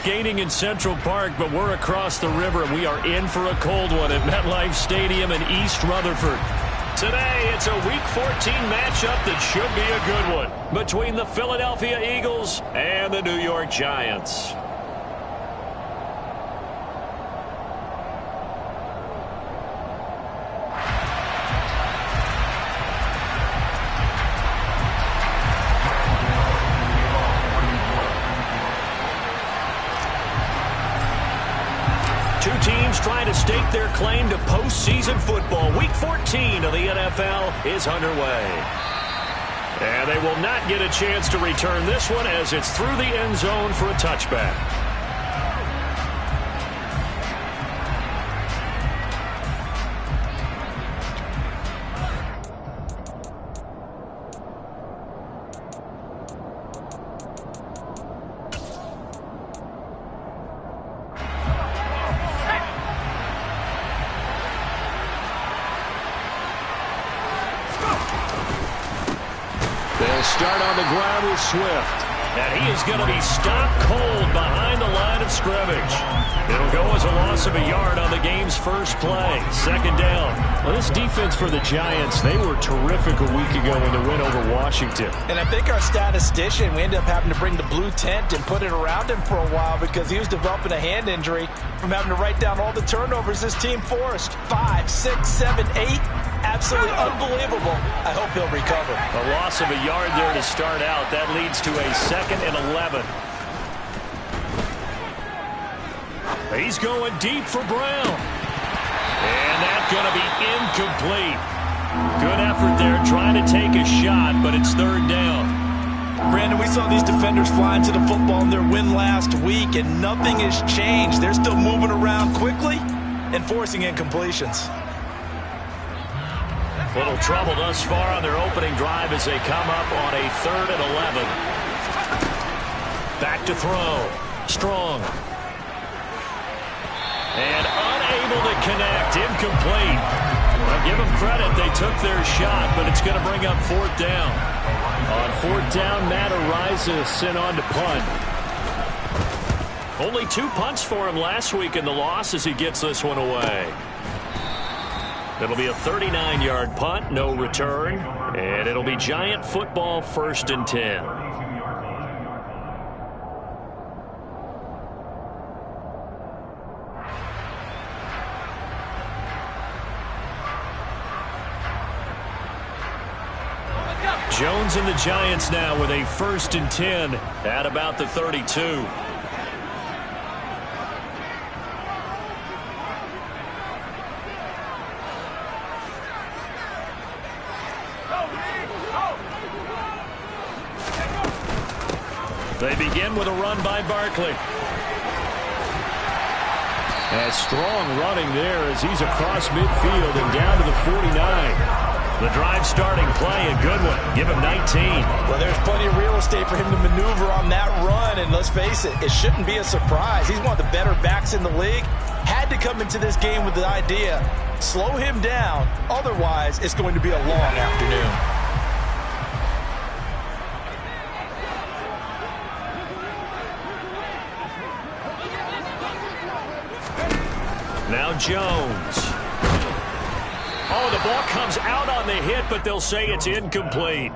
skating in Central Park, but we're across the river, and we are in for a cold one at MetLife Stadium in East Rutherford. Today, it's a Week 14 matchup that should be a good one between the Philadelphia Eagles and the New York Giants. Two teams trying to stake their claim to postseason football. Week 14 of the NFL is underway. And they will not get a chance to return this one as it's through the end zone for a touchback. Start on the ground with Swift. And he is going to be stopped cold behind the line of scrimmage. It'll go as a loss of a yard on the game's first play. Second down. Well, this defense for the Giants, they were terrific a week ago in the win over Washington. And I think our statistician, we ended up having to bring the blue tent and put it around him for a while because he was developing a hand injury from having to write down all the turnovers this team forced. 5, 6, 7, 8. Absolutely unbelievable. I hope he'll recover. A loss of a yard there to start out. That leads to a 2nd and 11. He's going deep for Brown. And that's going to be incomplete. Good effort there trying to take a shot, but it's third down. Brandon, we saw these defenders flying to the football in their win last week, and nothing has changed. They're still moving around quickly and forcing incompletions. Little trouble thus far on their opening drive as they come up on a 3rd and 11. Back to throw. Strong. And unable to connect. Incomplete. I'll give them credit. They took their shot, but it's going to bring up 4th down. On 4th down, Matt Ariza sent on to punt. Only 2 punts for him last week in the loss as he gets this one away. It'll be a 39-yard punt, no return, and it'll be Giant football 1st and 10. Jones and the Giants now with a 1st and 10 at about the 32. They begin with a run by Barkley. A strong running there as he's across midfield and down to the 49. The drive starting play, a good one. Give him 19. Well, there's plenty of real estate for him to maneuver on that run, and let's face it, it shouldn't be a surprise. He's one of the better backs in the league. Had to come into this game with the idea, slow him down, otherwise it's going to be a long afternoon. Now Jones. Oh, the ball comes out on the hit, but they'll say it's incomplete.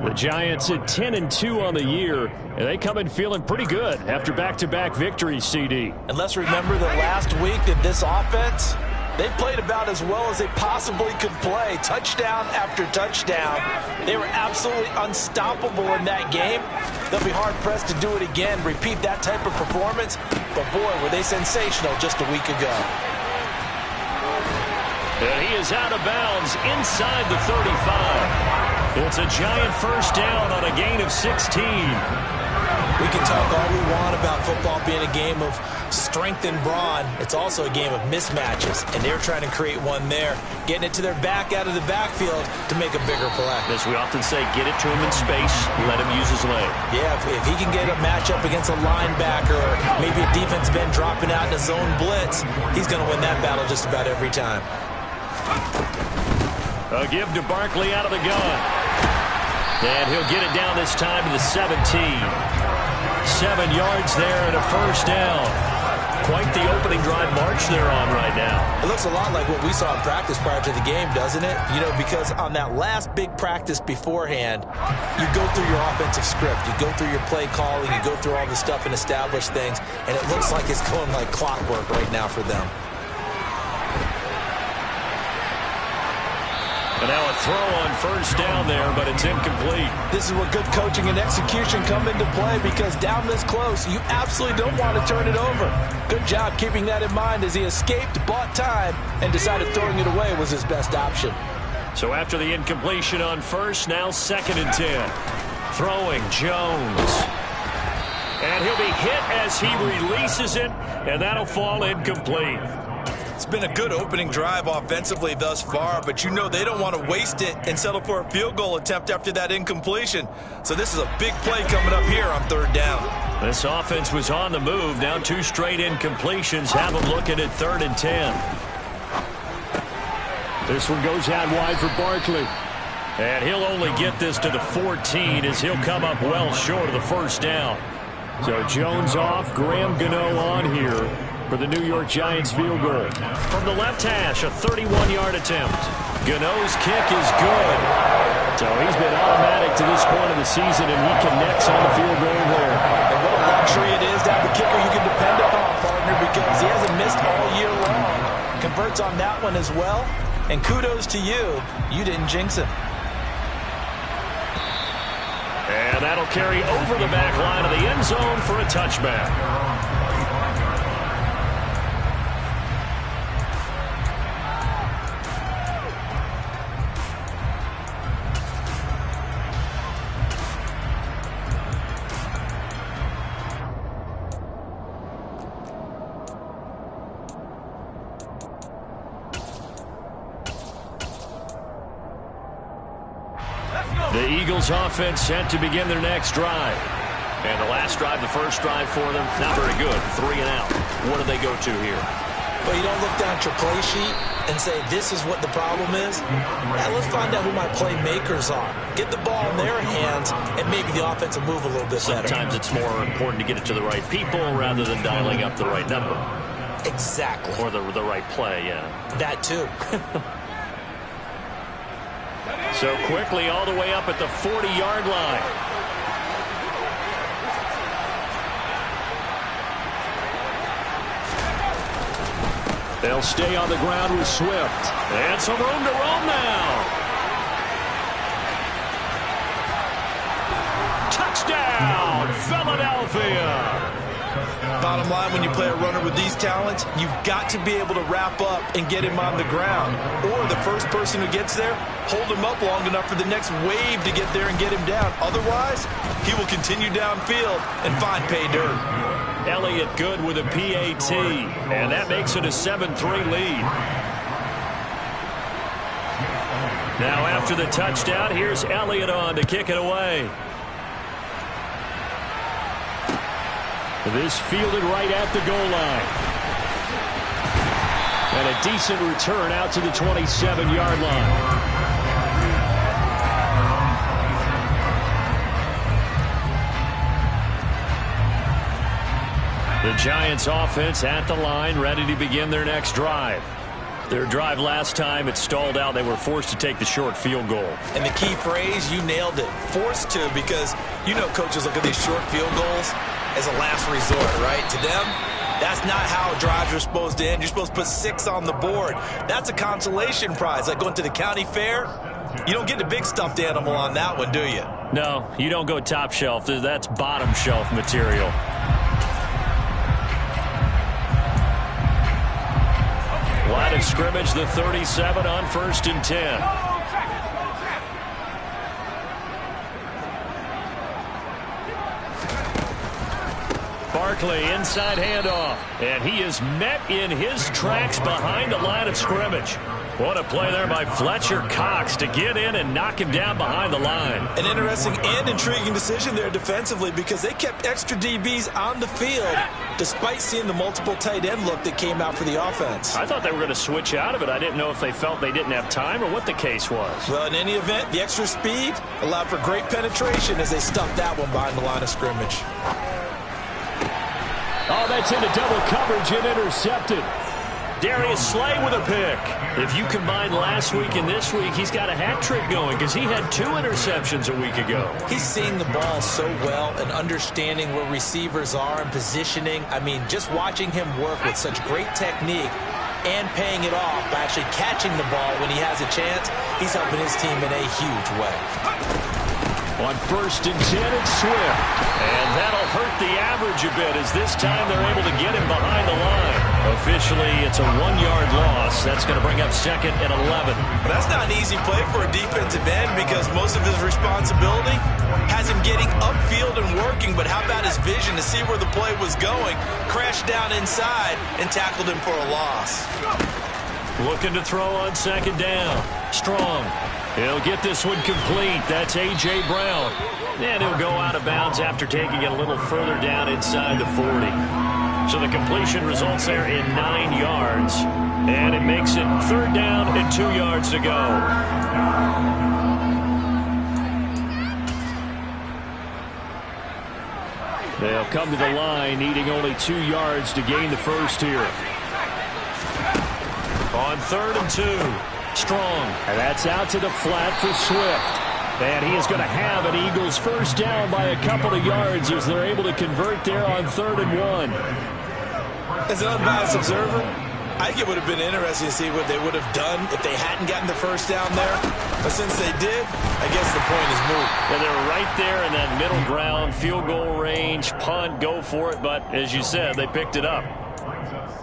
The Giants at 10-2 on the year, and they come in feeling pretty good after back-to-back victories, CD. And let's remember that last week that this offense, they played about as well as they possibly could play. Touchdown after touchdown. They were absolutely unstoppable in that game. They'll be hard-pressed to do it again, repeat that type of performance. But, boy, were they sensational just a week ago. And he is out of bounds inside the 35. It's a Giant 1st down on a gain of 16. We can talk all we want about football being a game of strength and brawn. It's also a game of mismatches, and they're trying to create one there, getting it to their back out of the backfield to make a bigger play. As we often say, get it to him in space, let him use his leg. Yeah, if he can get a matchup against a linebacker or maybe a defensive end dropping out in a zone blitz, he's going to win that battle just about every time. A give to Barkley out of the gun. And he'll get it down this time to the 17. 7 yards there and a first down. Quite the opening drive march they're on right now. It looks a lot like what we saw in practice prior to the game, doesn't it? You know, because on that last big practice beforehand, you go through your offensive script, you go through your play calling, you go through all the stuff and establish things, and it looks like it's going like clockwork right now for them. And now a throw on first down there, but it's incomplete. This is where good coaching and execution come into play, because down this close, you absolutely don't want to turn it over. Good job keeping that in mind as he escaped, bought time, and decided throwing it away was his best option. So after the incompletion on first, now 2nd and 10. Throwing Jones. And he'll be hit as he releases it, and that'll fall incomplete. It's been a good opening drive offensively thus far, but you know they don't want to waste it and settle for a field goal attempt after that incompletion. So this is a big play coming up here on 3rd down. This offense was on the move. Now 2 straight incompletions have them looking at 3rd and 10. This one goes out wide for Barkley. And he'll only get this to the 14 as he'll come up well short of the first down. So Jones off, Graham Gano on here for the New York Giants field goal. From the left hash, a 31-yard attempt. Gano's kick is good. So he's been automatic to this point of the season, and he connects on the field goal there. And what a luxury it is to have a kicker you can depend upon, partner, because he hasn't missed all year long. Converts on that one as well. And kudos to you. You didn't jinx him. And that'll carry over the back line of the end zone for a touchback. The Eagles offense set to begin their next drive. And the last drive, the first drive for them, not very good. 3 and out. What do they go to here? Well, you don't look down at your play sheet and say, this is what the problem is. Now, let's find out who my playmakers are. Get the ball in their hands, and maybe the offense will move a little bit better. Sometimes it's more important to get it to the right people rather than dialing up the right number. Exactly. Or the right play, yeah. That too. So quickly all the way up at the 40-yard line. They'll stay on the ground with Swift. And some room to roam now. Touchdown, Philadelphia. Bottom line, when you play a runner with these talents, you've got to be able to wrap up and get him on the ground. Or the first person who gets there, hold him up long enough for the next wave to get there and get him down. Otherwise, he will continue downfield and find pay dirt. Elliott good with a PAT, and that makes it a 7-3 lead. Now after the touchdown, here's Elliott on to kick it away. This fielded right at the goal line. And a decent return out to the 27-yard line. The Giants offense at the line, ready to begin their next drive. Their drive last time, it stalled out. They were forced to take the short field goal. And the key phrase, you nailed it. Forced to, because you know coaches look at these short field goals as a last resort, right? To them, that's not how drives are supposed to end. You're supposed to put 6 on the board. That's a consolation prize. Like going to the county fair, you don't get the big stuffed animal on that one, do you? No, you don't go top shelf. That's bottom shelf material. Line of scrimmage, the 37 on 1st and 10. Barkley, inside handoff. And he is met in his tracks behind the line of scrimmage. What a play there by Fletcher Cox to get in and knock him down behind the line. An interesting and intriguing decision there defensively, because they kept extra DBs on the field despite seeing the multiple tight end look that came out for the offense. I thought they were going to switch out of it. I didn't know if they felt they didn't have time or what the case was. Well, in any event, the extra speed allowed for great penetration as they stuffed that one behind the line of scrimmage. gets into double coverage and intercepted. Darius Slay with a pick. If you combine last week and this week, he's got a hat trick going because he had 2 interceptions a week ago. He's seeing the ball so well and understanding where receivers are and positioning. I mean, just watching him work with such great technique and paying it off by actually catching the ball when he has a chance, he's helping his team in a huge way. On 1st and 10, it's Swift. And that'll hurt the average a bit as this time they're able to get him behind the line. Officially, it's a 1-yard loss. That's going to bring up 2nd and 11. But that's not an easy play for a defensive end because most of his responsibility has him getting upfield and working. But how about his vision to see where the play was going, crashed down inside, and tackled him for a loss. Looking to throw on 2nd down. Strong. He'll get this one complete. That's A.J. Brown. And he'll go out of bounds after taking it a little further down inside the 40. So the completion results there in 9 yards. And it makes it 3rd down and 2 yards to go. They'll come to the line, needing only 2 yards to gain the first here. On 3rd and 2. Strong. And that's out to the flat for Swift. And he is going to have an Eagles first down by a couple of yards as they're able to convert there on 3rd and 1. As an unbiased observer, I think it would have been interesting to see what they would have done if they hadn't gotten the first down there. But since they did, I guess the point is moot. Well, they're right there in that middle ground, field goal range, punt, go for it. But as you said, they picked it up.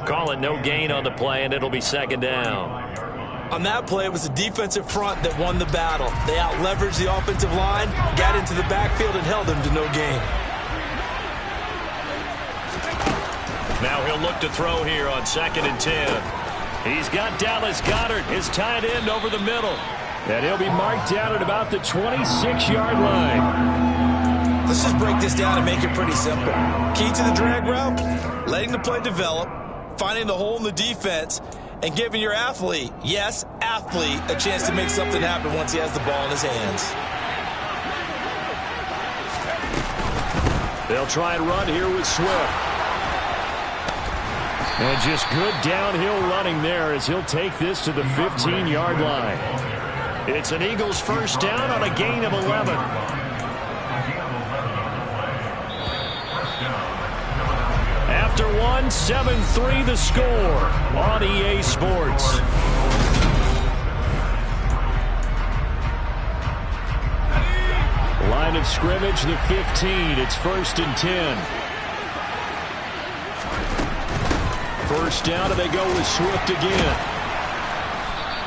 Call it no gain on the play, and it'll be 2nd down. On that play, it was the defensive front that won the battle. They out-leveraged the offensive line, got into the backfield, and held them to no gain. Now he'll look to throw here on 2nd and 10. He's got Dallas Goedert, his tight end, over the middle. And he'll be marked down at about the 26-yard line. Let's just break this down and make it pretty simple. Key to the drag route, letting the play develop, finding the hole in the defense, and giving your athlete, yes, athlete, a chance to make something happen once he has the ball in his hands. They'll try and run here with Swift. And just good downhill running there as he'll take this to the 15-yard line. It's an Eagles first down on a gain of 11. After 7-3 the score on EA Sports. Line of scrimmage, the 15. It's 1st and 10. First down, and they go with Swift again.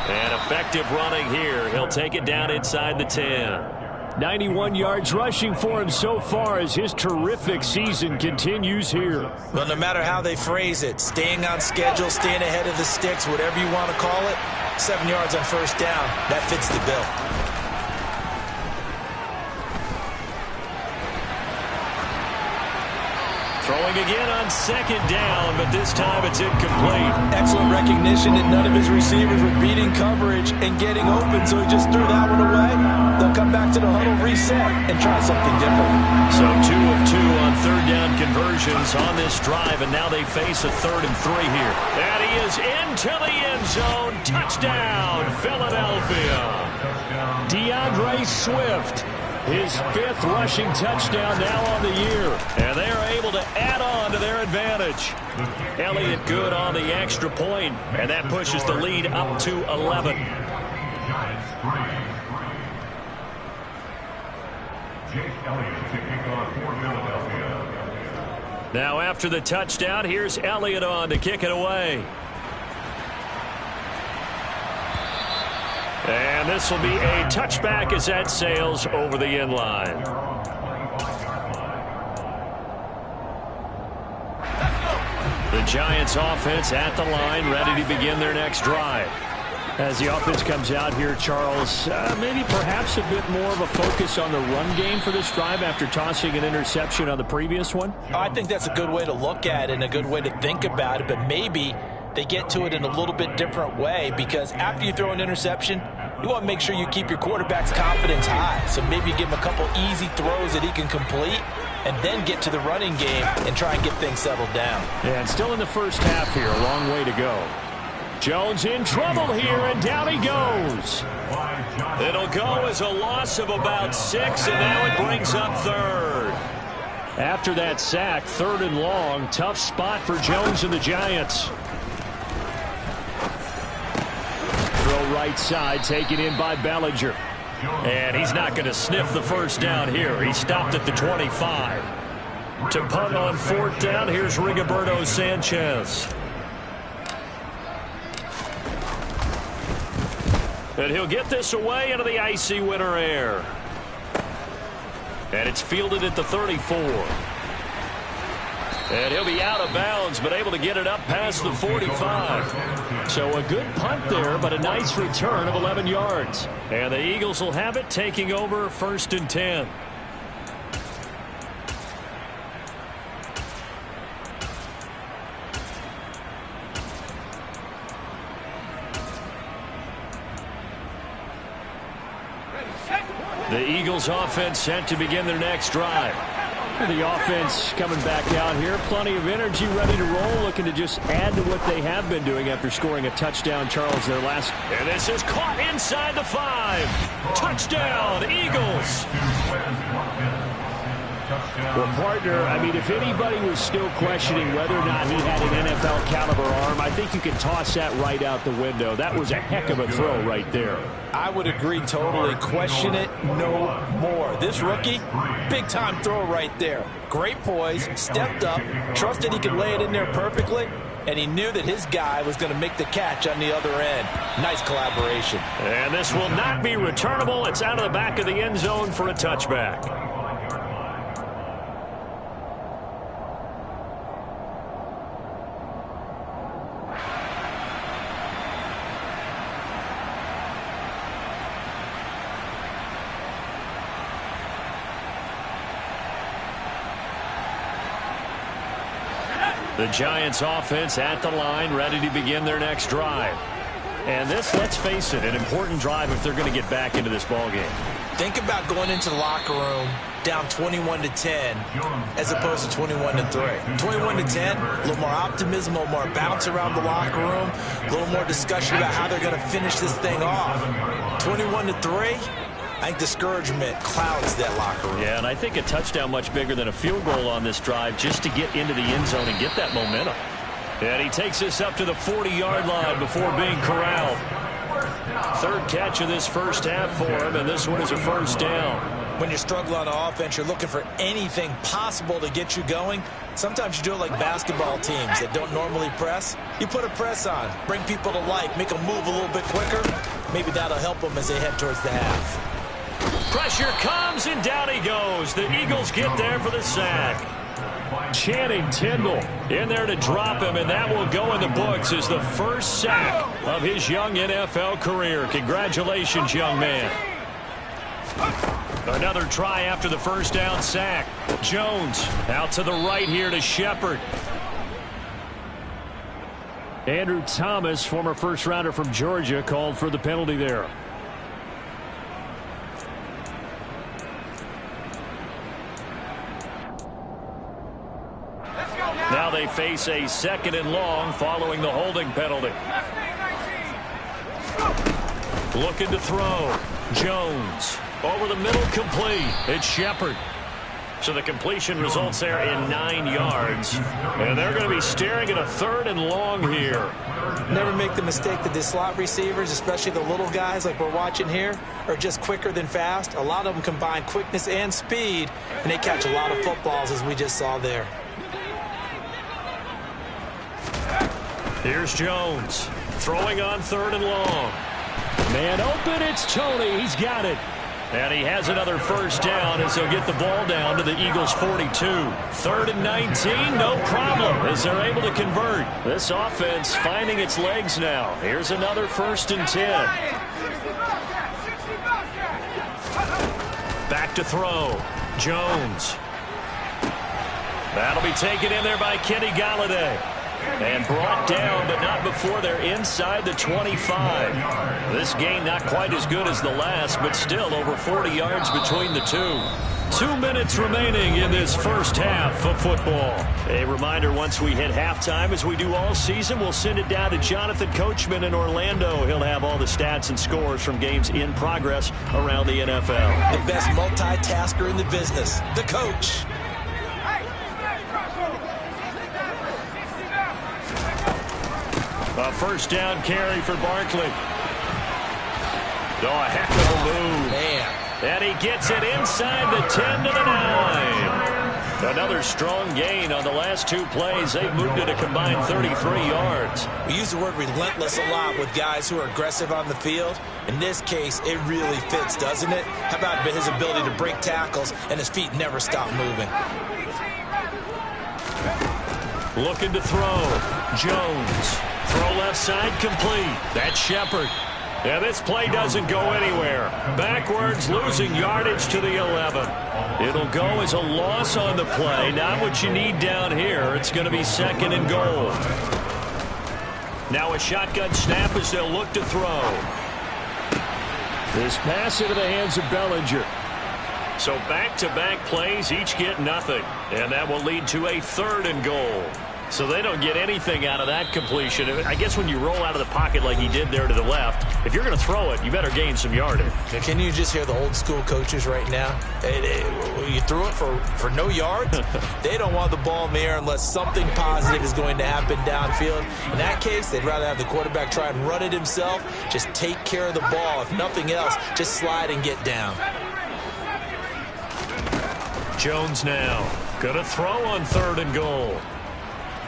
And effective running here. He'll take it down inside the 10. 91 yards rushing for him so far as his terrific season continues here. Well, no matter how they phrase it, staying on schedule, staying ahead of the sticks, whatever you want to call it, 7 yards on first down, that fits the bill. Throwing again on 2nd down, but this time it's incomplete. Excellent recognition that none of his receivers were beating coverage and getting open, so he just threw that one away. They'll come back to the huddle, reset, and try something different. So 2 of 2 on 3rd down conversions on this drive, and now they face a 3rd and 3 here. And he is into the end zone. Touchdown, Philadelphia. DeAndre Swift. His 5th rushing touchdown now on the year. And they are able to add on to their advantage. Elliott good on the extra point, and that pushes the lead up to 11. Now after the touchdown, here's Elliott on to kick it away. And this will be a touchback as that sails over the end line. The Giants offense at the line, ready to begin their next drive. As the offense comes out here, Charles, maybe perhaps a bit more of a focus on the run game for this drive after tossing an interception on the previous one? I think that's a good way to look at it and a good way to think about it, but maybe they get to it in a little bit different way because after you throw an interception, you want to make sure you keep your quarterback's confidence high. So maybe you give him a couple easy throws that he can complete and then get to the running game and try and get things settled down. Yeah, and still in the first half here, a long way to go. Jones in trouble here, and down he goes. It'll go as a loss of about 6, and now it brings up third. After that sack, 3rd and long, tough spot for Jones and the Giants. Throw right side, taken in by Bellinger. And he's not going to sniff the first down here. He stopped at the 25. To punt on 4th down, here's Rigoberto Sanchez. And he'll get this away into the icy winter air. And it's fielded at the 34. And he'll be out of bounds, but able to get it up past the 45. So a good punt there, but a nice return of 11 yards. And the Eagles will have it, taking over 1st and 10. The Eagles offense set to begin their next drive. The offense coming back out here. Plenty of energy, ready to roll, looking to just add to what they have been doing after scoring a touchdown, Charles, their last. And this is caught inside the 5. Touchdown, Eagles. Well, partner, I mean, if anybody was still questioning whether or not he had an NFL caliber arm, I think you can toss that right out the window. That was a heck of a throw right there. I would agree totally. Question it no more. This rookie, big-time throw right there. Great poise, stepped up, trusted he could lay it in there perfectly, and he knew that his guy was going to make the catch on the other end. Nice collaboration. And this will not be returnable. It's out of the back of the end zone for a touchback. The Giants offense at the line, ready to begin their next drive. And this, let's face it, an important drive if they're going to get back into this ballgame. Think about going into the locker room down 21-10 as opposed to 21-3. 21-10, a little more optimism, a little more bounce around the locker room, a little more discussion about how they're going to finish this thing off. 21-3, I think discouragement clouds that locker room. Yeah, and I think a touchdown much bigger than a field goal on this drive just to get into the end zone and get that momentum. And he takes this up to the 40-yard line before being corralled. 3rd catch of this first half for him, and this one is a 1st down. When you're struggling on offense, you're looking for anything possible to get you going. Sometimes you do it like basketball teams that don't normally press. You put a press on, bring people to life, make them move a little bit quicker. Maybe that'll help them as they head towards the half. Pressure comes, and down he goes. The Eagles get there for the sack. Channing Tindall in there to drop him, and that will go in the books as the first sack of his young NFL career. Congratulations, young man. Another try after the first down sack. Jones out to the right here to Shepard. Andrew Thomas, former first-rounder from Georgia, called for the penalty there. Now they face a 2nd and long following the holding penalty. Looking to throw. Jones over the middle, complete. It's Shepard. So the completion results there in 9 yards. And they're going to be staring at a 3rd and long here. Never make the mistake that the slot receivers, especially the little guys like we're watching here, are just quicker than fast. A lot of them combine quickness and speed, and they catch a lot of footballs as we just saw there. Here's Jones throwing on 3rd and long. Man open, it's Tony. He's got it. And he has another first down as he'll get the ball down to the Eagles' 42. 3rd and 19, no problem as they're able to convert. This offense finding its legs now. Here's another 1st and 10. Back to throw. Jones. That'll be taken in there by Kenny Galladay. And brought down, but not before they're inside the 25. This game not quite as good as the last, but still over 40 yards between the two. 2 minutes remaining in this first half of football. A reminder, once we hit halftime, as we do all season, we'll send it down to Jonathan Coachman in Orlando. He'll have all the stats and scores from games in progress around the NFL. The best multitasker in the business, the coach. A first down carry for Barkley. Oh, a heck of a move. Man. And he gets it inside the 10 to the 9. Another strong gain on the last two plays. They've moved it a combined 33 yards. We use the word relentless a lot with guys who are aggressive on the field. In this case, it really fits, doesn't it? How about his ability to break tackles and his feet never stop moving? Looking to throw. Jones. Throw left side complete. That's Shepard. Yeah, this play doesn't go anywhere. Backwards, losing yardage to the 11. It'll go as a loss on the play. Not what you need down here. It's going to be second and goal. Now a shotgun snap as they'll look to throw. This pass into the hands of Bellinger. So back-to-back plays, each get nothing. And that will lead to a third and goal. So they don't get anything out of that completion. I guess when you roll out of the pocket like he did there to the left, if you're going to throw it, you better gain some yardage. Can you just hear the old school coaches right now? You threw it for no yards? They don't want the ball in the air unless something positive is going to happen downfield. In that case, they'd rather have the quarterback try and run it himself. Just take care of the ball. If nothing else, just slide and get down. Jones now. Gonna throw on third and goal.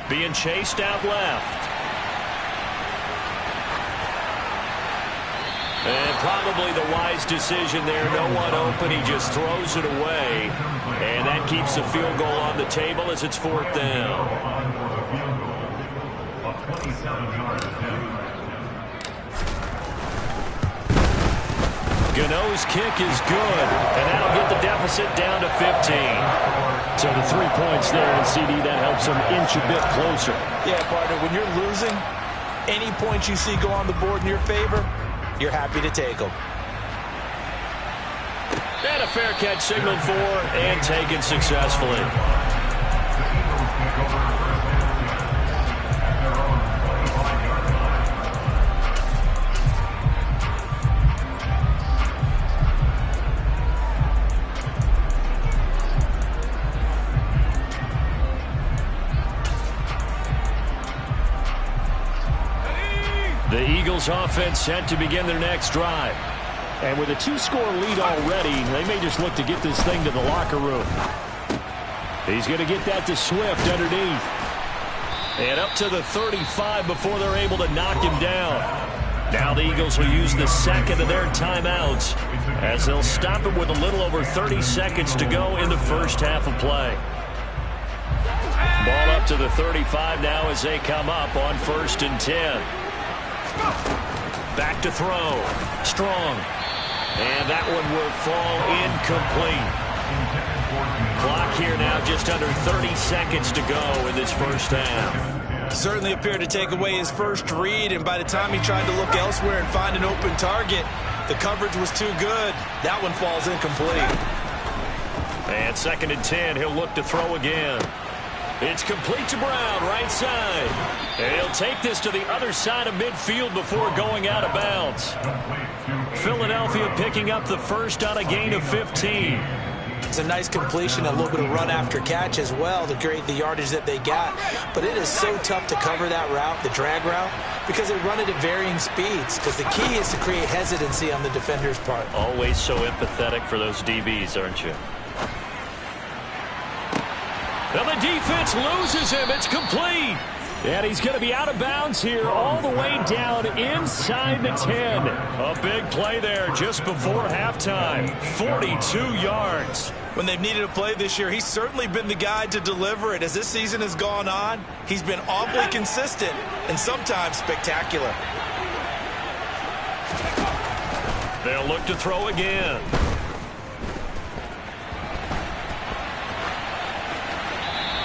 Being chased out left. And probably the wise decision there. No one open. He just throws it away. And that keeps the field goal on the table as it's fourth down. Gano's kick is good. And that'll get the deficit down to 15. So the 3 points there, and CD, that helps them inch a bit closer. Yeah, partner, when you're losing, any points you see go on the board in your favor, you're happy to take them. And a fair catch signaled for and taken successfully. The Eagles offense set to begin their next drive. And with a 2-score lead already, they may just look to get this thing to the locker room. He's going to get that to Swift underneath. And up to the 35 before they're able to knock him down. Now the Eagles will use the second of their timeouts as they'll stop him with a little over 30 seconds to go in the first half of play. Ball up to the 35 now as they come up on 1st and 10. Back to throw. Strong. And that one will fall incomplete. Clock here now just under 30 seconds to go in this first half. Certainly appeared to take away his first read, and by the time he tried to look elsewhere and find an open target, the coverage was too good. That one falls incomplete. And 2nd and 10, he'll look to throw again. It's complete to Brown, right side. And he'll take this to the other side of midfield before going out of bounds. Philadelphia picking up the first on a gain of 15. It's a nice completion, a little bit of run after catch as well to create the yardage that they got. But it is so tough to cover that route, the drag route, because they run it at varying speeds. Because the key is to create hesitancy on the defender's part. Always so empathetic for those DBs, aren't you? Now the defense loses him. It's complete. And he's going to be out of bounds here all the way down inside the 10. A big play there just before halftime. 42 yards. When they've needed a play this year, he's certainly been the guy to deliver it. As this season has gone on, he's been awfully consistent and sometimes spectacular. They'll look to throw again.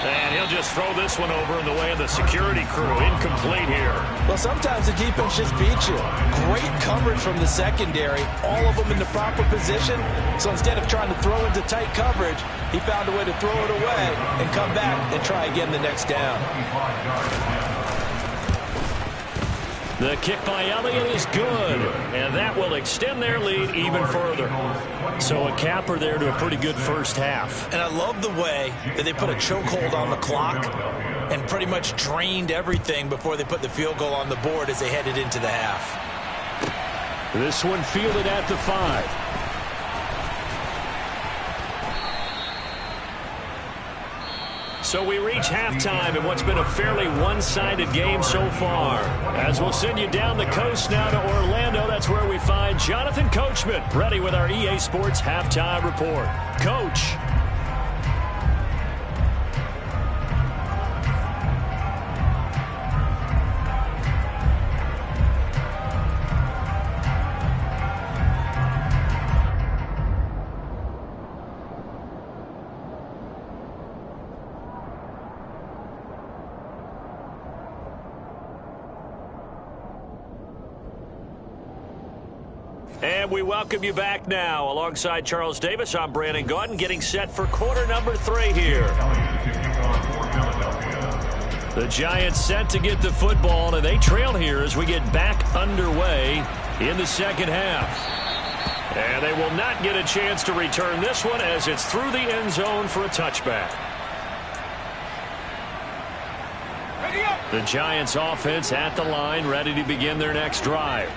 And he'll just throw this one over in the way of the security crew. Incomplete here. Well, sometimes the defense just beats you. Great coverage from the secondary. All of them in the proper position. So instead of trying to throw into tight coverage, he found a way to throw it away and come back and try again the next down. The kick by Elliott is good, and that will extend their lead even further. So a capper there to a pretty good first half. And I love the way that they put a chokehold on the clock and pretty much drained everything before they put the field goal on the board as they headed into the half. This one fielded at the 5. So we reach halftime in what's been a fairly one-sided game so far. As we'll send you down the coast now to Orlando, that's where we find Jonathan Coachman, ready with our EA Sports Halftime Report. Coach. And we welcome you back now. Alongside Charles Davis, I'm Brandon Gaudin, getting set for quarter number 3 here. The Giants set to get the football, and they trail here as we get back underway in the second half. And they will not get a chance to return this one as it's through the end zone for a touchback. The Giants offense at the line, ready to begin their next drive.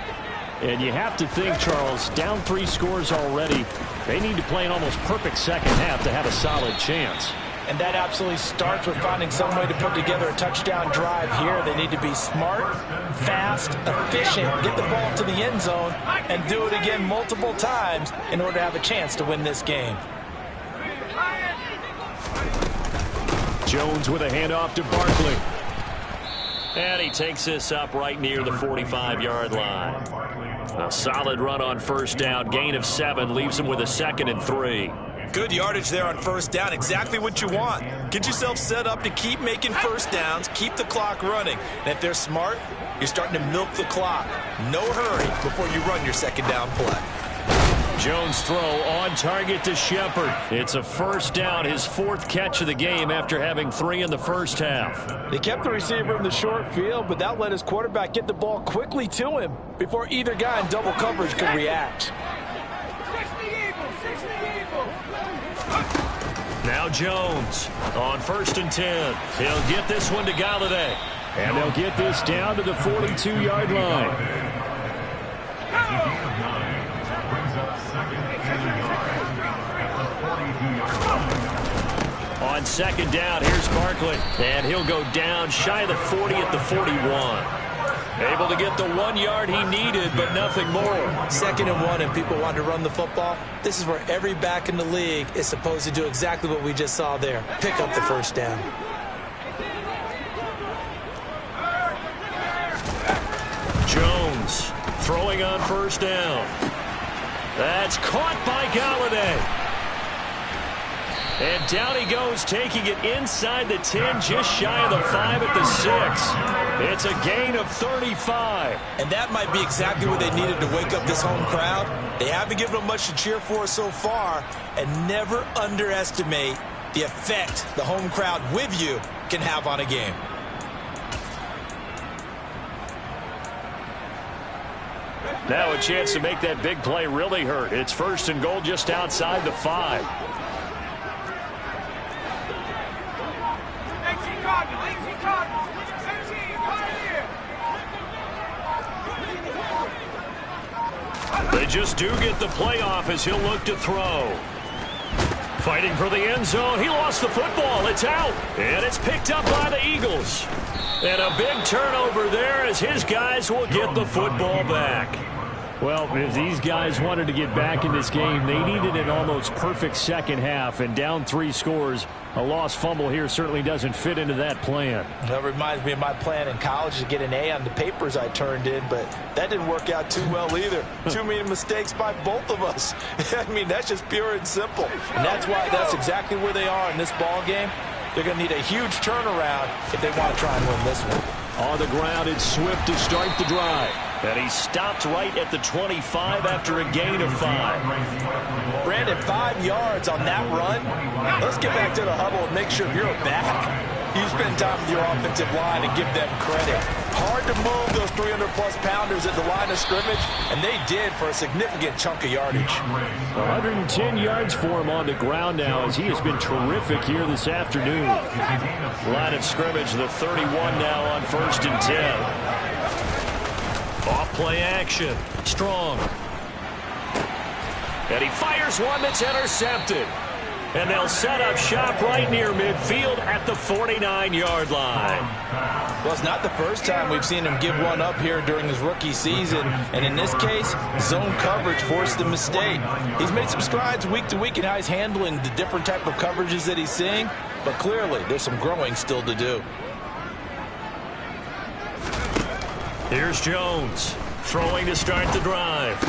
And you have to think, Charles, down 3 scores already. They need to play an almost perfect second half to have a solid chance. And that absolutely starts with finding some way to put together a touchdown drive here. They need to be smart, fast, efficient, get the ball to the end zone, and do it again multiple times in order to have a chance to win this game. Jones with a handoff to Barkley. And he takes this up right near the 45-yard line. A solid run on first down. Gain of 7 leaves him with a 2nd and 3. Good yardage there on first down. Exactly what you want. Get yourself set up to keep making first downs, keep the clock running. And if they're smart, you're starting to milk the clock. No hurry before you run your second down play. Jones throw on target to Shepard. It's a first down, his 4th catch of the game after having 3 in the first half. They kept the receiver in the short field, but that let his quarterback get the ball quickly to him before either guy in double coverage could react. Now Jones on 1st and 10. He'll get this one to Galladay. And they'll get this down to the 42-yard line. On 2nd down, here's Barkley. And he'll go down shy of the 40 at the 41. Able to get the 1 yard he needed, but nothing more. 2nd and 1, and people want to run the football. This is where every back in the league is supposed to do exactly what we just saw there. Pick up the first down. Jones throwing on first down. That's caught by Galladay. And down he goes, taking it inside the 10, just shy of the 5 at the 6. It's a gain of 35. And that might be exactly what they needed to wake up this home crowd. They haven't given them much to cheer for so far, and never underestimate the effect the home crowd with you can have on a game. Now a chance to make that big play really hurt. It's 1st and goal just outside the 5. They just do get the play off as he'll look to throw. Fighting for the end zone. He lost the football. It's out. And it's picked up by the Eagles. And a big turnover there as his guys will get the football back. Well, if these guys wanted to get back in this game, they needed an almost perfect second half, and down 3 scores. A lost fumble here certainly doesn't fit into that plan. That reminds me of my plan in college to get an A on the papers I turned in, but that didn't work out too well either. Too many mistakes by both of us. I mean, that's just pure and simple. And that's exactly where they are in this ball game. They're going to need a huge turnaround if they want to try and win this one. On the ground, it's Swift to start the drive. And he stopped right at the 25 after a gain of 5. Brandon, 5 yards on that run. Let's get back to the huddle and make sure you're back. You spend time with your offensive line and give them credit. Hard to move those 300-plus pounders at the line of scrimmage, and they did for a significant chunk of yardage. 110 yards for him on the ground now, as he has been terrific here this afternoon. Line of scrimmage, the 31 now on 1st and 10. Off play action. Strong. And he fires one that's intercepted. And they'll set up shop right near midfield at the 49-yard line. Well, it's not the first time we've seen him give one up here during his rookie season. And in this case, zone coverage forced the mistake. He's made some strides week to week in how he's handling the different type of coverages that he's seeing. But clearly, there's some growing still to do. Here's Jones, throwing to start the drive.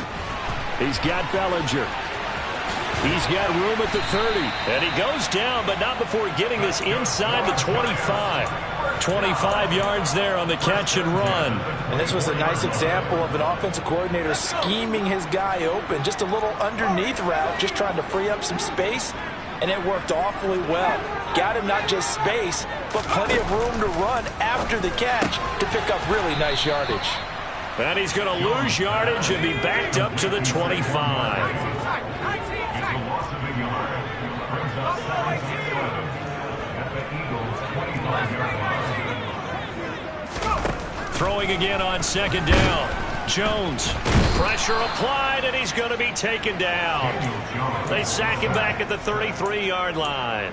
He's got Bellinger. He's got room at the 30. And he goes down, but not before getting this inside the 25. 25 yards there on the catch and run. And this was a nice example of an offensive coordinator scheming his guy open. Just a little underneath route, just trying to free up some space. And it worked awfully well. Got him not just space, but plenty of room to run after the catch to pick up really nice yardage. And he's going to lose yardage and be backed up to the 25. Throwing again on 2nd down. Jones, pressure applied, and he's going to be taken down. They sack him back at the 33-yard line.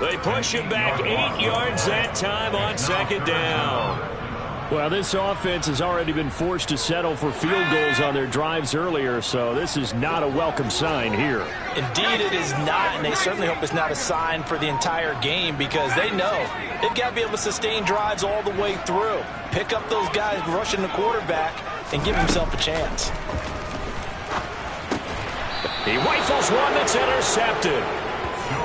They push him back 8 yards that time on 2nd down. Well, this offense has already been forced to settle for field goals on their drives earlier, so this is not a welcome sign here. Indeed, it is not, and they certainly hope it's not a sign for the entire game because they know they've got to be able to sustain drives all the way through. Pick up those guys rushing the quarterback and give himself a chance. He rifles one that's intercepted.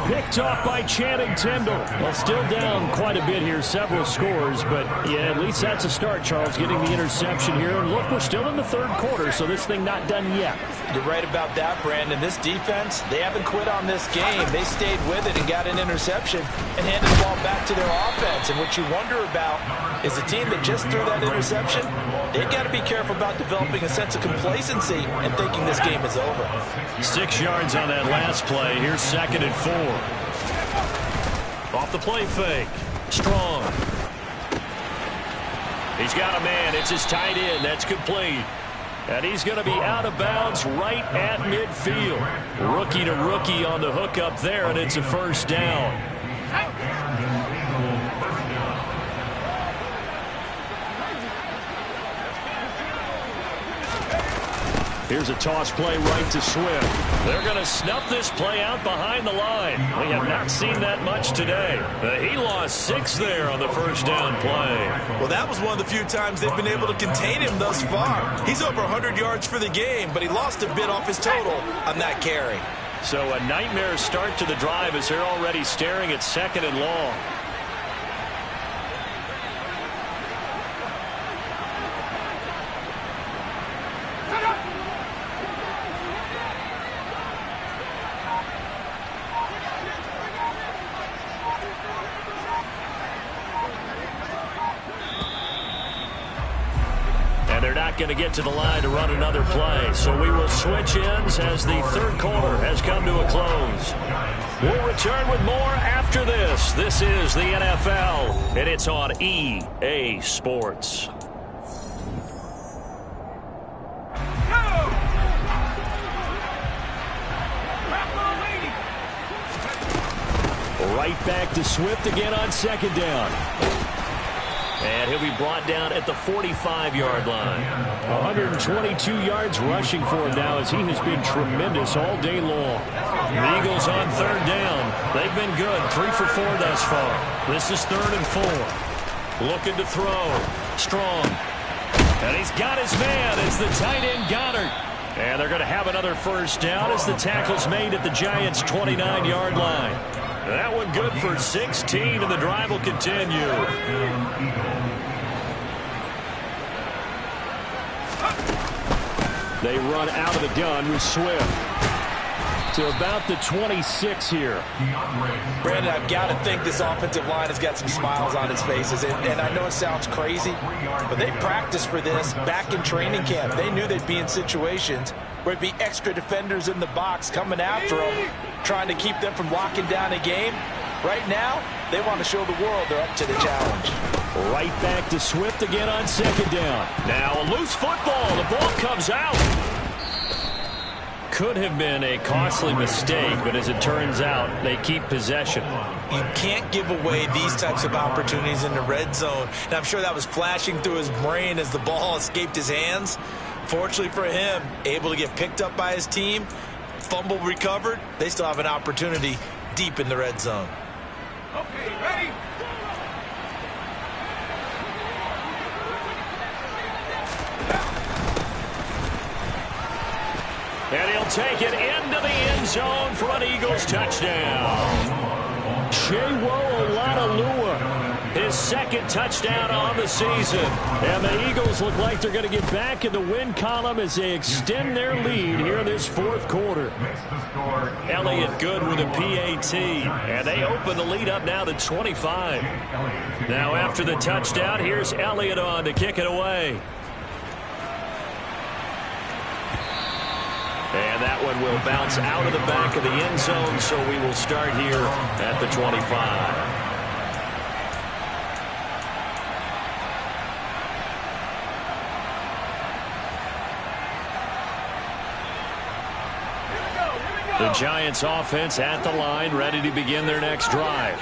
Picked off by Channing Tindall. Well, still down quite a bit here, several scores, but yeah, at least that's a start, Charles, getting the interception here. And look, we're still in the 3rd quarter, so this thing not done yet. You're right about that, Brandon. This defense, they haven't quit on this game. They stayed with it and got an interception and handed the ball back to their offense. And what you wonder about is a team that just threw that interception, they've got to be careful about developing a sense of complacency and thinking this game is over. 6 yards on that last play. Here's 2nd and 4. Off the play fake. Strong. He's got a man. It's his tight end. That's complete. And he's going to be out of bounds right at midfield. Rookie to rookie on the hook up there, and it's a 1st down. Here's a toss play right to Swift. They're going to snuff this play out behind the line. We have not seen that much today. He lost 6 there on the 1st down play. Well, that was one of the few times they've been able to contain him thus far. He's over 100 yards for the game, but he lost a bit off his total on that carry. So a nightmare start to the drive as they're already staring at 2nd and long. Going to get to the line to run another play, so we will switch ends as the 3rd quarter has come to a close. We'll return with more after this. This is the NFL, and it's on EA Sports. Right back to Swift again on 2nd down. And he'll be brought down at the 45-yard line. 122 yards rushing for him now as he has been tremendous all day long. The Eagles on 3rd down. They've been good, 3 for 4 thus far. This is 3rd and 4. Looking to throw. Strong. And he's got his man. It's the tight end Goddard. And they're going to have another 1st down as the tackle's made at the Giants' 29-yard line. That one good for 16, and the drive will continue. They run out of the gun with Swift to about the 26 here. Brandon, I've got to think this offensive line has got some smiles on its faces. And I know it sounds crazy, but they practiced for this back in training camp. They knew they'd be in situations where it'd be extra defenders in the box coming after them, trying to keep them from locking down a game. Right now, they want to show the world they're up to the challenge. Right back to Swift again on second down. Now a loose football. The ball comes out. Could have been a costly mistake, but as it turns out, they keep possession. You can't give away these types of opportunities in the red zone. And I'm sure that was flashing through his brain as the ball escaped his hands. Fortunately for him, able to get picked up by his team, fumble recovered. They still have an opportunity deep in the red zone. Okay, ready? And he'll take it into the end zone for an Eagles touchdown. Chewo Olanalua, his second touchdown on the season. And the Eagles look like they're going to get back in the win column as they extend their lead here in this fourth quarter. Elliott good with a PAT. And they open the lead up now to 25. Now after the touchdown, here's Elliott on to kick it away. And that one will bounce out of the back of the end zone, so we will start here at the 25. The Giants offense at the line, ready to begin their next drive.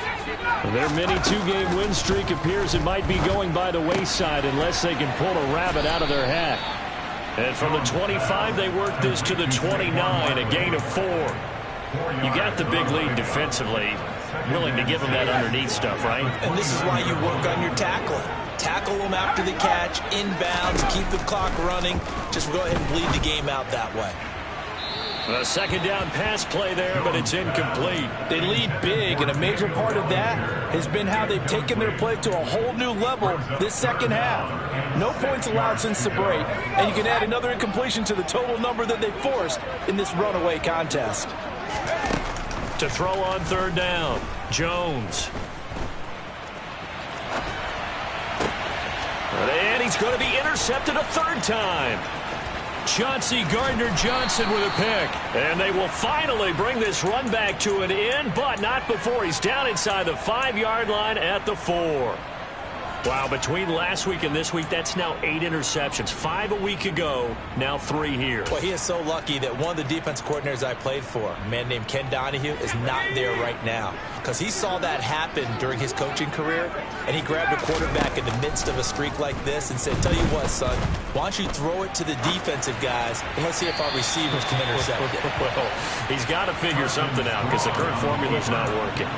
Their mini two-game win streak appears it might be going by the wayside unless they can pull a rabbit out of their hat. And from the 25, they work this to the 29, a gain of 4. You got the big lead defensively, willing to give them that underneath stuff, right? And this is why you work on your tackling. Tackle them after the catch, inbounds, keep the clock running. Just go ahead and bleed the game out that way. A second down pass play there, but it's incomplete. They lead big, and a major part of that has been how they've taken their play to a whole new level this second half. No points allowed since the break, and you can add another incompletion to the total number that they forced in this runaway contest. To throw on third down, Jones. And he's going to be intercepted a third time. Chauncey Gardner-Johnson with a pick. And they will finally bring this run back to an end, but not before he's down inside the 5-yard line at the 4. Wow, between last week and this week, that's now 8 interceptions. 5 a week ago, now 3 here. Well, he is so lucky that one of the defense coordinators I played for, a man named Ken Donahue, is not there right now. Because he saw that happen during his coaching career, and he grabbed a quarterback in the midst of a streak like this and said, tell you what, son, why don't you throw it to the defensive guys, and let's see if our receivers can intercept it. Well, he's got to figure something out because the current formula is not working.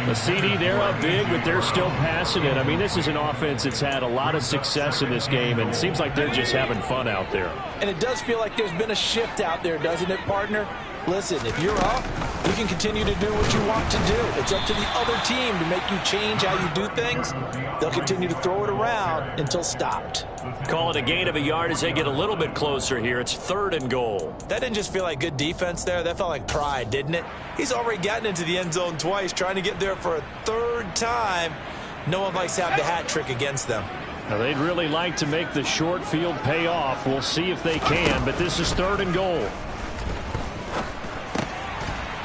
The CD, they're up big, but they're still passing it. I mean, this is an offense that's had a lot of success in this game, and it seems like they're just having fun out there. And it does feel like there's been a shift out there, doesn't it, partner? Listen, if you're up, you can continue to do what you want to do. It's up to the other team to make you change how you do things. They'll continue to throw it around until stopped. Call it a gain of a yard as they get a little bit closer here. It's 3rd and goal. That didn't just feel like good defense there. That felt like pride, didn't it? He's already gotten into the end zone twice, trying to get there for a 3rd time. No one likes to have the hat trick against them. Now, they'd really like to make the short field pay off. We'll see if they can, but this is 3rd and goal.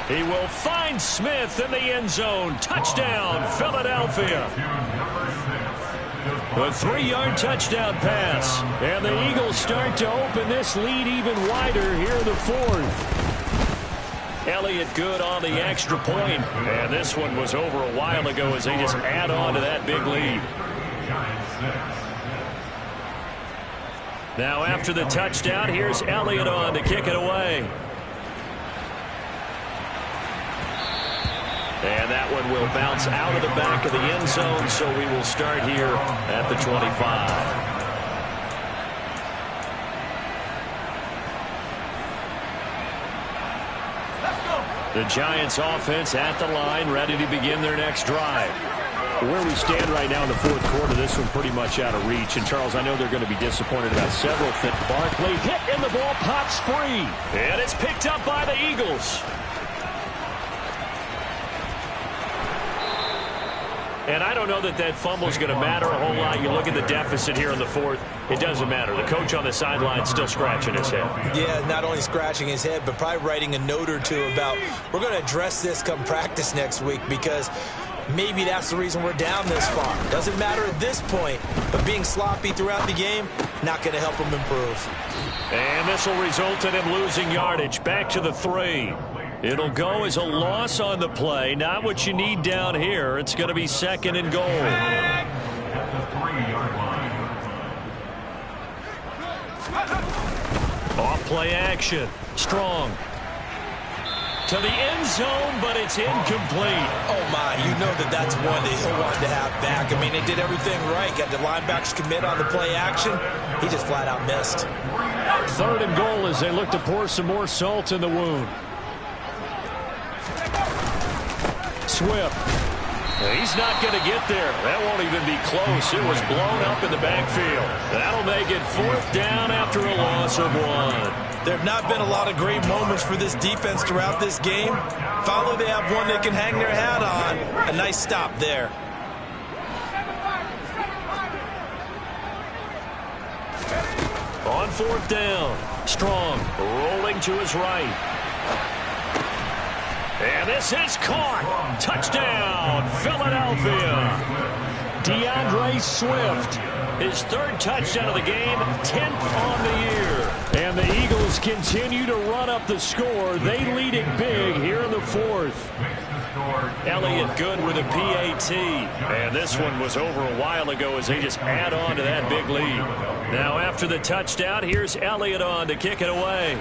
He will find Smith in the end zone. Touchdown, Philadelphia. A 3-yard touchdown pass. And the Eagles start to open this lead even wider here in the 4th. Elliott good on the extra point. And this one was over a while ago as they just add on to that big lead. Now after the touchdown, here's Elliott on to kick it away. And that one will bounce out of the back of the end zone, so we will start here at the 25. Let's go. The Giants offense at the line, ready to begin their next drive. Where we stand right now in the fourth quarter, this one pretty much out of reach. And, Charles, I know they're going to be disappointed about several things. Barkley hit and the ball pops free. And it's picked up by the Eagles. And I don't know that that fumble is going to matter a whole lot. You look at the deficit here in the fourth, it doesn't matter. The coach on the sideline still scratching his head. Yeah, not only scratching his head, but probably writing a note or two about we're going to address this come practice next week because maybe that's the reason we're down this far. Doesn't matter at this point, but being sloppy throughout the game, not going to help him improve. And this will result in him losing yardage. Back to the 3. It'll go as a loss on the play. Not what you need down here. It's going to be 2nd and goal. Off play action. Strong. To the end zone, but it's incomplete. Oh, my. You know that's one that he'll want to have back. I mean, they did everything right. Got the linebackers commit on the play action. He just flat out missed. 3rd and goal as they look to pour some more salt in the wound. Swift. He's not going to get there. That won't even be close. It was blown up in the backfield. That'll make it 4th down after a loss of 1. There have not been a lot of great moments for this defense throughout this game. Finally, they have one they can hang their hat on. A nice stop there. On 4th down. Strong. Rolling to his right. And this is caught. Touchdown, Philadelphia. DeAndre Swift, his 3rd touchdown of the game, 10th on the year. And the Eagles continue to run up the score. They lead it big here in the 4th. Elliott good with a PAT. And this one was over a while ago as they just add on to that big lead. Now after the touchdown, here's Elliott on to kick it away.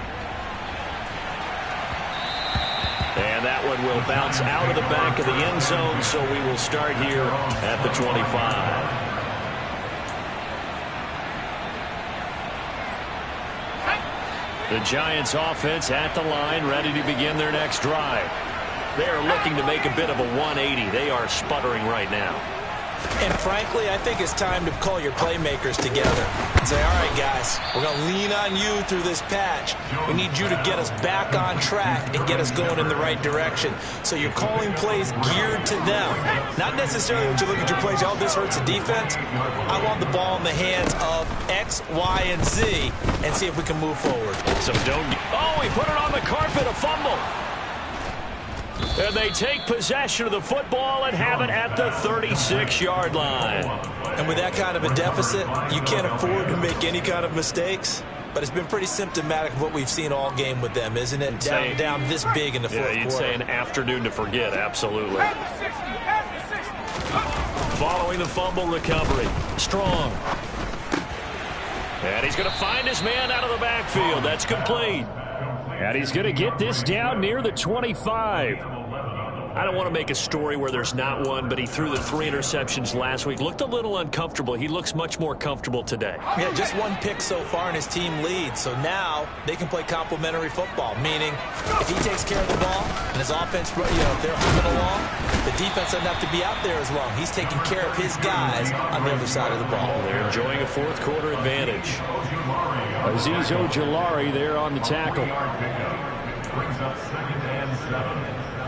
And that one will bounce out of the back of the end zone, so we will start here at the 25. The Giants offense at the line, ready to begin their next drive. They are looking to make a bit of a 180. They are sputtering right now. And frankly, I think it's time to call your playmakers together and say, all right, guys, we're going to lean on you through this patch. We need you to get us back on track and get us going in the right direction. So you're calling plays geared to them. Not necessarily when you look at your plays, oh, this hurts the defense. I want the ball in the hands of X, Y, and Z and see if we can move forward. So don't. Oh, he put it on the carpet, a fumble. And they take possession of the football and have it at the 36-yard line. And with that kind of a deficit, you can't afford to make any kind of mistakes. But it's been pretty symptomatic of what we've seen all game with them, isn't it? Down this big in the fourth quarter. Yeah, you'd say an afternoon to forget, absolutely. Following the fumble recovery. Strong. And he's going to find his man out of the backfield. That's complete. And he's going to get this down near the 25. I don't want to make a story where there's not one, but he threw the 3 interceptions last week. Looked a little uncomfortable. He looks much more comfortable today. Yeah, just 1 pick so far and his team leads. So now they can play complementary football, meaning if he takes care of the ball and his offense, if they're humming along, the defense doesn't have to be out there as long. He's taking care of his guys on the other side of the ball. They're enjoying a fourth quarter advantage. Azeez Ojulari there on the tackle. Brings up 2nd and 7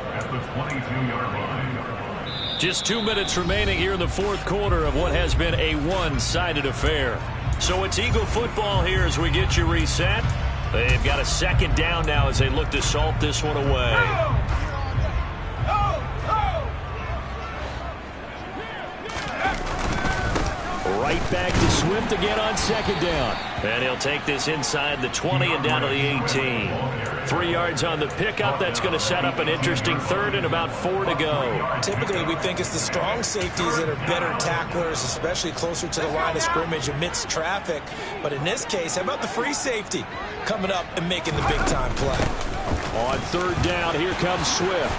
at the 22-yard line. Just 2 minutes remaining here in the fourth quarter of what has been a one-sided affair. So it's Eagle football here as we get you reset. They've got a 2nd down now as they look to salt this one away. Right back to Swift again on 2nd down. And he'll take this inside the 20 and down to the 18. 3 yards on the pickup. That's going to set up an interesting 3rd and about 4 to go. Typically, we think it's the strong safeties that are better tacklers, especially closer to the line of scrimmage amidst traffic. But in this case, how about the free safety coming up and making the big-time play? On 3rd down, here comes Swift.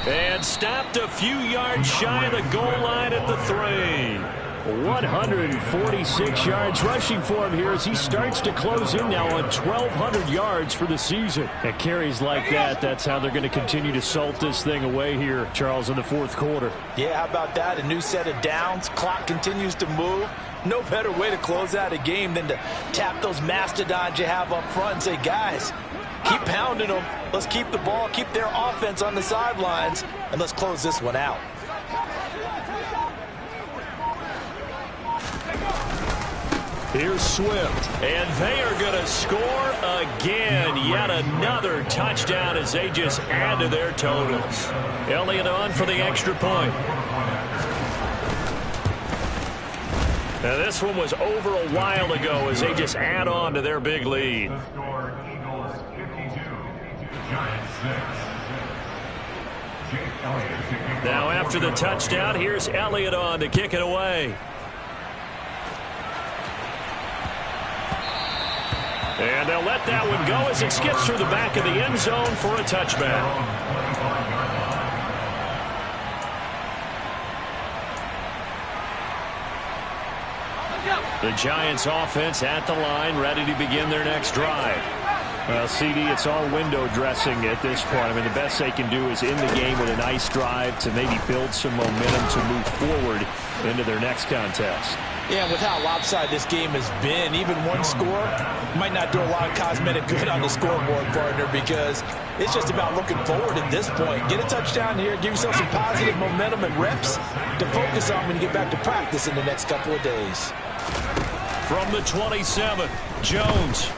And stopped a few yards shy of the goal line at the 3. 146 yards rushing for him here as he starts to close in now on 1,200 yards for the season. And carries like that, that's how they're going to continue to salt this thing away here, Charles, in the fourth quarter. Yeah, how about that? A new set of downs. Clock continues to move. No better way to close out a game than to tap those mastodons you have up front and say, guys, keep pounding them. Let's keep the ball, keep their offense on the sidelines, and let's close this one out. Here's Swift, and they are going to score again. Yet another touchdown as they just add to their totals. Elliott on for the extra point. Now this one was over a while ago as they just add on to their big lead. Now after the touchdown, here's Elliott on to kick it away. And they'll let that one go as it skips through the back of the end zone for a touchback. The Giants offense at the line, ready to begin their next drive. Well, CD, it's all window dressing at this point. I mean, the best they can do is in the game with a nice drive to maybe build some momentum to move forward into their next contest. Yeah, with how lopsided this game has been, even one score might not do a lot of cosmetic good on the scoreboard, partner, because it's just about looking forward at this point. Get a touchdown here, give yourself some positive momentum and reps to focus on when you get back to practice in the next couple of days. From the 27, Jones.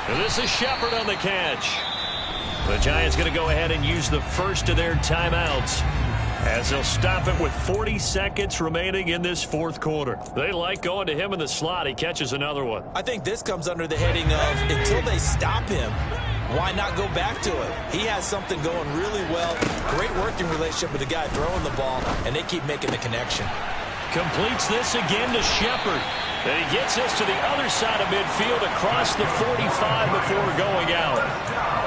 And this is Shepard on the catch. The Giants going to go ahead and use the first of their timeouts as they'll stop it with 40 seconds remaining in this fourth quarter. They like going to him in the slot. He catches another one. I think this comes under the heading of until they stop him, why not go back to it? He has something going really well. Great working relationship with the guy throwing the ball, and they keep making the connection. Completes this again to Shepard. And he gets this to the other side of midfield across the 45 before going out.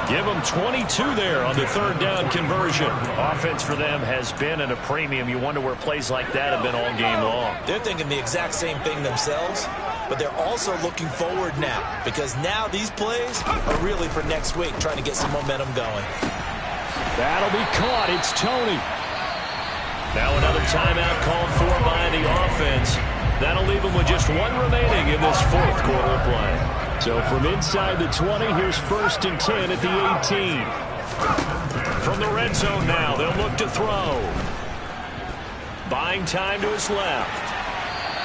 Give them 22 there on the third down conversion. Offense for them has been at a premium. You wonder where plays like that have been all game long. They're thinking the exact same thing themselves, but they're also looking forward now because now these plays are really for next week, trying to get some momentum going. That'll be caught. It's Tony. Now another timeout called for by the offense. That'll leave them with just one remaining in this fourth quarter of play. So from inside the 20, here's 1st and 10 at the 18. From the red zone now, they'll look to throw. Buying time to his left.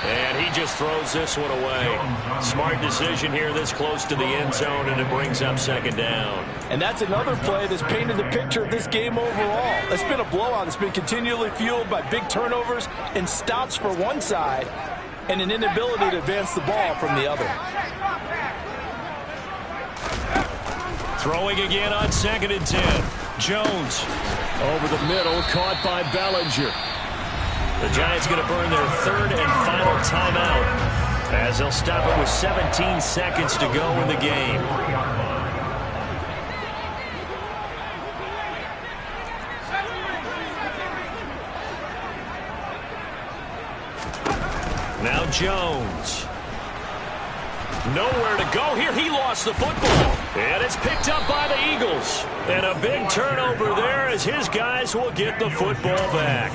And he just throws this one away. Smart decision here this close to the end zone, and it brings up 2nd down. And that's another play that's painted the picture of this game overall. It's been a blowout. It's been continually fueled by big turnovers and stops for one side and an inability to advance the ball from the other. Throwing again on 2nd and 10. Jones over the middle, caught by Bellinger. The Giants going to burn their 3rd and final timeout as they'll stop it with 17 seconds to go in the game. Now Jones. Nowhere to go here. He lost the football. And it's picked up by the Eagles. And a big turnover there as his guys will get the football back.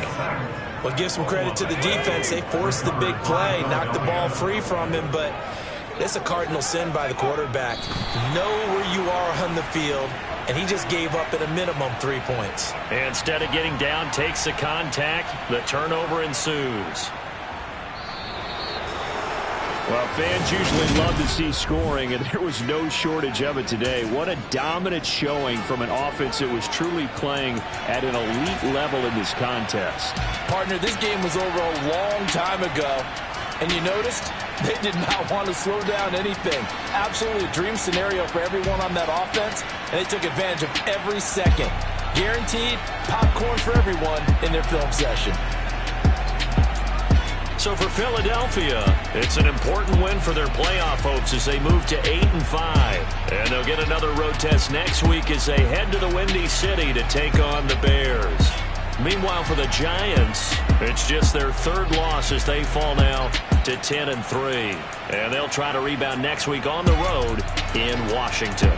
Well, give some credit to the defense. They forced the big play, knocked the ball free from him, but it's a cardinal sin by the quarterback. Know where you are on the field, and he just gave up at a minimum 3 points. And instead of getting down, takes the contact. The turnover ensues. Well, fans usually love to see scoring, and there was no shortage of it today. What a dominant showing from an offense that was truly playing at an elite level in this contest. Partner, this game was over a long time ago, and you noticed they did not want to slow down anything. Absolutely a dream scenario for everyone on that offense, and they took advantage of every second. Guaranteed popcorn for everyone in their film session. So for Philadelphia, it's an important win for their playoff hopes as they move to 8-5. And they'll get another road test next week as they head to the Windy City to take on the Bears. Meanwhile, for the Giants, it's just their third loss as they fall now to 10-3. And they'll try to rebound next week on the road in Washington.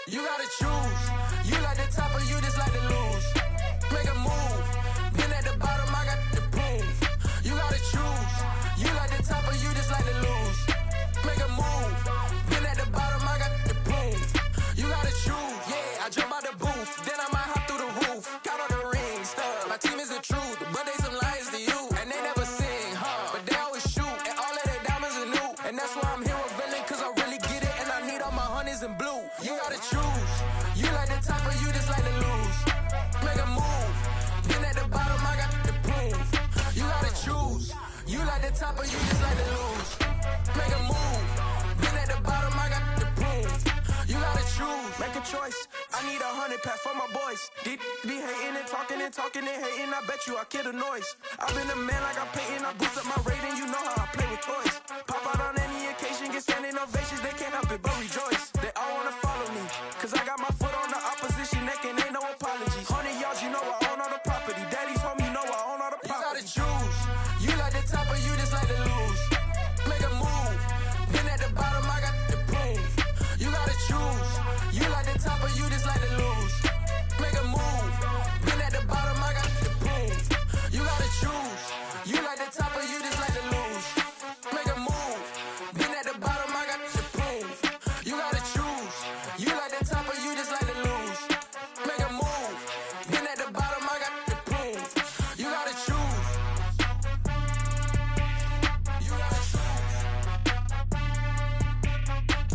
You gotta choose. You like the top or you just like to lose. Make a move. Been at the bottom, I got the proof. You gotta choose. You like the top or you just like to lose. Make a move. Been at the bottom, I got the proof. You gotta choose. Yeah, I jump out the booth. Then I might hop through the roof. Count on the rings. My team is the truth, but they some liars to you. And they never sing, but they always shoot. And all of their diamonds are new. And that's why I'm here revealing, cause I really get it. And I need all my honeys in blue. You gotta choose. You like the top or you just like to lose. Make a move. Been at the bottom, I got the proof. You gotta choose. You like the top or you just like to lose. Make a move. Been at the bottom, I got the proof. You gotta choose. Make a choice. I need 100 pack for my boys. Deep be hating and talking and hating. I bet you I kill the noise. I've been a man like I'm painting. I boost up my rating. You know how I play with toys. Pop out on any occasion, get standing ovations. They can't help it but rejoice. They all wanna follow me, cause I got my foot on the opposition neck and ain't no apologies. 100 yards, you know I own all the property. Daddy's home, you know I own all the property. You gotta choose. You like the top or you just like to lose. Make a move. Been at the bottom, I got the proof. You gotta choose. You like the top or you just like to lose. Make a move. Been at the bottom, I got the proof. You gotta choose. You like the top or you just like to lose. Make a move. Been at the bottom, I got the proof. You gotta choose. You like the top or you just like to lose. Make a move. Been at the bottom, I got the proof. You gotta choose. You gotta choose.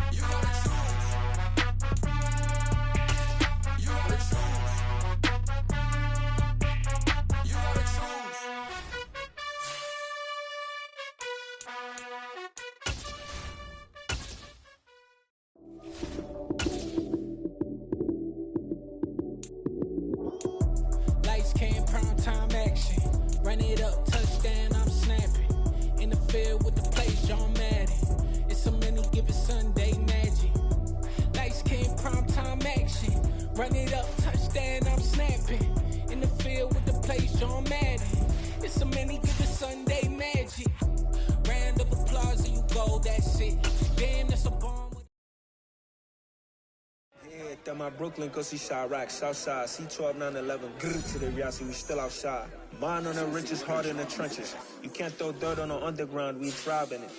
You gotta choose. You gotta choose. You gotta choose. Lights came, prime time action. Run it up, touchdown, I'm snapping. In the field with the plays, John Madden. It's so many, give it Sunday magic. Lights came, prime time action. Run it up, touchdown, I'm snapping. In the field with the plays, John Madden. It's so many, give it Sunday magic. Round of applause, and you go that shit. Damn, that's a bomb. Yeah, that my Brooklyn, cause he Chirac, Southside, C12, 911, grrr to the Riasi, we still outside. Mine on the richest, heart in the trenches. You can't throw dirt on the underground, we thrive in it.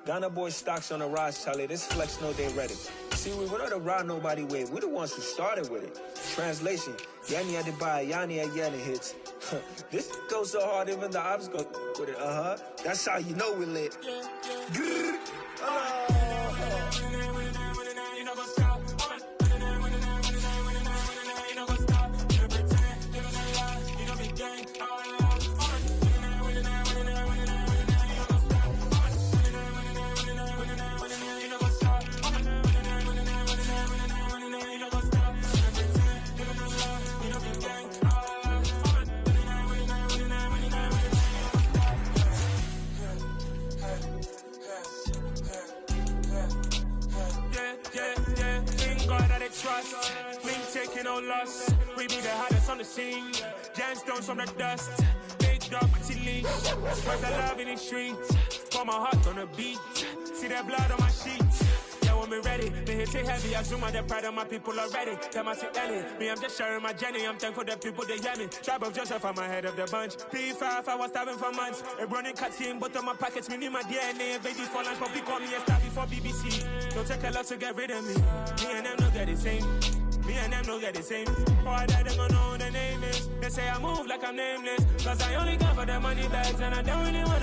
Ghana boy stocks on the rise, Charlie, this flex know they ready. See, we were not the ride nobody with, we the ones who started with it. Translation, Yanni had to buy, Yanni had Yanni hits. This goes so hard, even the ops go with it, That's how you know we lit. Grrr. Trust, we ain't taking no loss. We be the hottest on the scene. Gemstones from the dust. Big dog, pretty leash. Where's the love in the streets? Pour my heart on the beat. See that blood on my sheets. Yeah, when we ready, they hit it heavy. I zoom on the pride of my people already. Tell my Ellie, me, I'm just sharing my journey. I'm thankful that people, they hear me. Tribe of Joseph, I'm ahead of the bunch. P5, I was starving for months. A running cut team, but on my pockets, me need my DNA. Baby for lunch, but we call me a star before BBC. Don't take a lot to get rid of me. Me and them don't get the same. Me and them don't get the same. Boy, that they gonna know who the name is. They say I move like I'm nameless. Cause I only got for the money bags and I don't really want